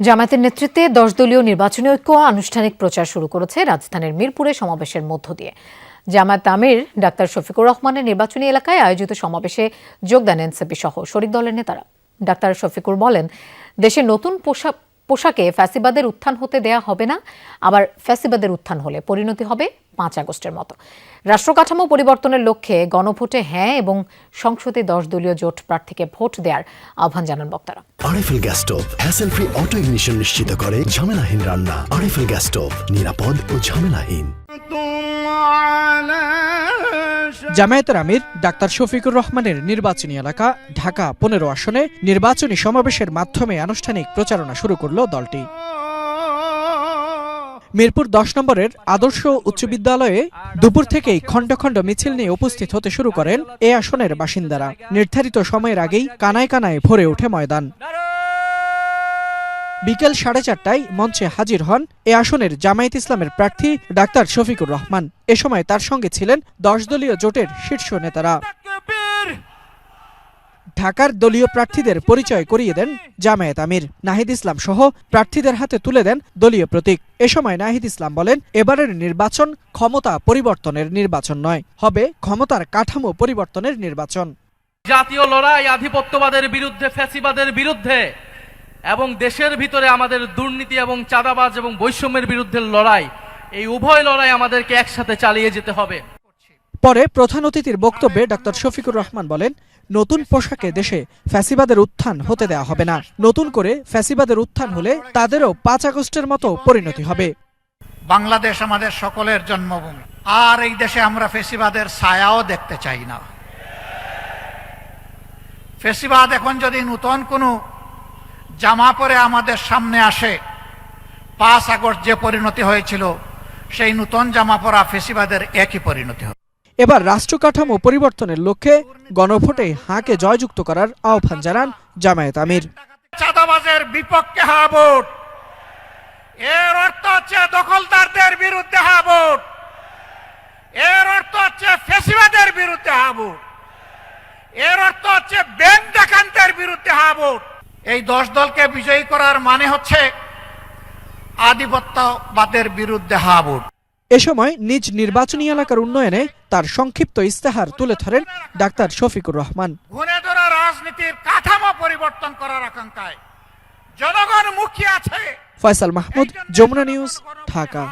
জামায়াতের নেতৃত্বে ১০ দলীয় নির্বাচনী ঐক্য আনুষ্ঠানিক প্রচার শুরু করেছে রাজধানীর মিরপুরে সমাবেশের মধ্য দিয়ে। জামায়াত আমির ডাক্তার শফিকুর রহমানের নির্বাচনী এলাকায় আয়োজিত সমাবেশে যোগ দেন এনসিপি সহ শরিক দলের নেতারা। ডাক্তার শফিকুর বলেন, দেশে নতুন পোশাকে ফ্যাসিবাদের উত্থান হতে দেয়া হবে না, আবার ফ্যাসিবাদের উত্থান হলে পরিণতি হবে ৫ আগস্টের মতো। রাষ্ট্রকাঠামো পরিবর্তনের লক্ষ্যে গণভোটে হ্যাঁ এবং সংসদে ১০ দলীয় জোট প্রার্থীকে ভোট দেওয়ার আহ্বান জানান বক্তারা। RFL gas stove hassle free auto ignition নিশ্চিত করে ঝামেলাহীন রান্না। আরএফএল গ্যাস স্টোভ, নিরাপদ ও ঝামেলাহীন। জামায়াতের আমির ডাক্তার শফিকুর রহমানের নির্বাচনী এলাকা ঢাকা ১৫ আসনে নির্বাচনী সমাবেশের মাধ্যমে আনুষ্ঠানিক প্রচারণা শুরু করল দলটি। মিরপুর ১০ নম্বরের আদর্শ উচ্চ বিদ্যালয়ে দুপুর থেকেই খণ্ড খণ্ড মিছিল নিয়ে উপস্থিত হতে শুরু করেন এ আসনের বাসিন্দারা। নির্ধারিত সময়ের আগেই কানায় কানায় ভরে ওঠে ময়দান। বিকেল ৪:৩০টায় মঞ্চে হাজির হন এ আসনের জামায়াত ইসলামের প্রার্থী ডাক্তার শফিকুর রহমান। এ সময় তার সঙ্গে ছিলেন ১০ দলীয় জোটের শীর্ষ নেতারা। ঢাকার দলীয় প্রার্থীদের পরিচয় করিয়ে দেন জামায়াত আমির। নাহিদ ইসলাম সহ প্রার্থীদের হাতে তুলে দেন দলীয় প্রতীক। এ সময় নাহিদ ইসলাম বলেন, এবারের নির্বাচন ক্ষমতা পরিবর্তনের নির্বাচন নয়, হবে ক্ষমতার কাঠামো পরিবর্তনের নির্বাচন। জাতীয় লড়াই আধিপত্যবাদের বিরুদ্ধে, ফ্যাসিবাদের বিরুদ্ধে এবং দেশের ভিতরে আমাদের দুর্নীতি এবং চাঁদাবাজ এবং বৈষম্যের বিরুদ্ধে লড়াই, এই উভয় লড়াই আমাদেরকে একসাথে চালিয়ে যেতে হবে। পরে প্রধান অতিথির বক্তব্যে ডাক্তার শফিকুর রহমান বলেন, নতুন পোশাকে দেশে ফ্যাসিবাদের উত্থান হতে দেওয়া হবে না। নতুন করে ফ্যাসিবাদের উত্থান হলে তাদেরও ৫ আগস্টের মতো পরিণতি হবে। বাংলাদেশ আমাদের সকলের জন্মভূমি, আর এই দেশে আমরা ফ্যাসিবাদের ছায়াও দেখতে চাই না। ফ্যাসিবাদ এখন যদি নতুন কোনো জামা পরে আমাদের সামনে আসে, ৫ আগস্ট যে পরিণতি হয়েছিল সেই নতুন জামা পরা ফ্যাসিবাদের একই পরিণতি হবে। এবার রাষ্ট্রকাঠামো পরিবর্তনের লক্ষ্যে গণভোটে হাঁকে জয়যুক্ত করার আহ্বান জানান জামায়াত আমির। চাঁদাবাজের বিপক্ষে হা ভোট, এর অর্থ হচ্ছে দখলদারদের বিরুদ্ধে হা ভোট, এর অর্থ হচ্ছে ফ্যাসিবাদের বিরুদ্ধে হা ভোট, এর অর্থ হচ্ছে ব্যাংক ডাকাতদের বিরুদ্ধে হা ভোট। এই ১০ দলকে বিজয়ী করার মানে হচ্ছে আধিপত্যবাদের বিরুদ্ধে হা ভোট। এ সময় নিজ নির্বাচনী এলাকার উন্নয়নে তার সংক্ষিপ্ত ইস্তেহার তুলে ধরেন ডাক্তার শফিকুর রহমান। ঘুরে ধরা রাজনীতির কাঠামো পরিবর্তন করার আকাঙ্ক্ষায় জনগণ মুখিয়ে আছে। ফয়সাল মাহমুদ, যমুনা নিউজ, ঢাকা।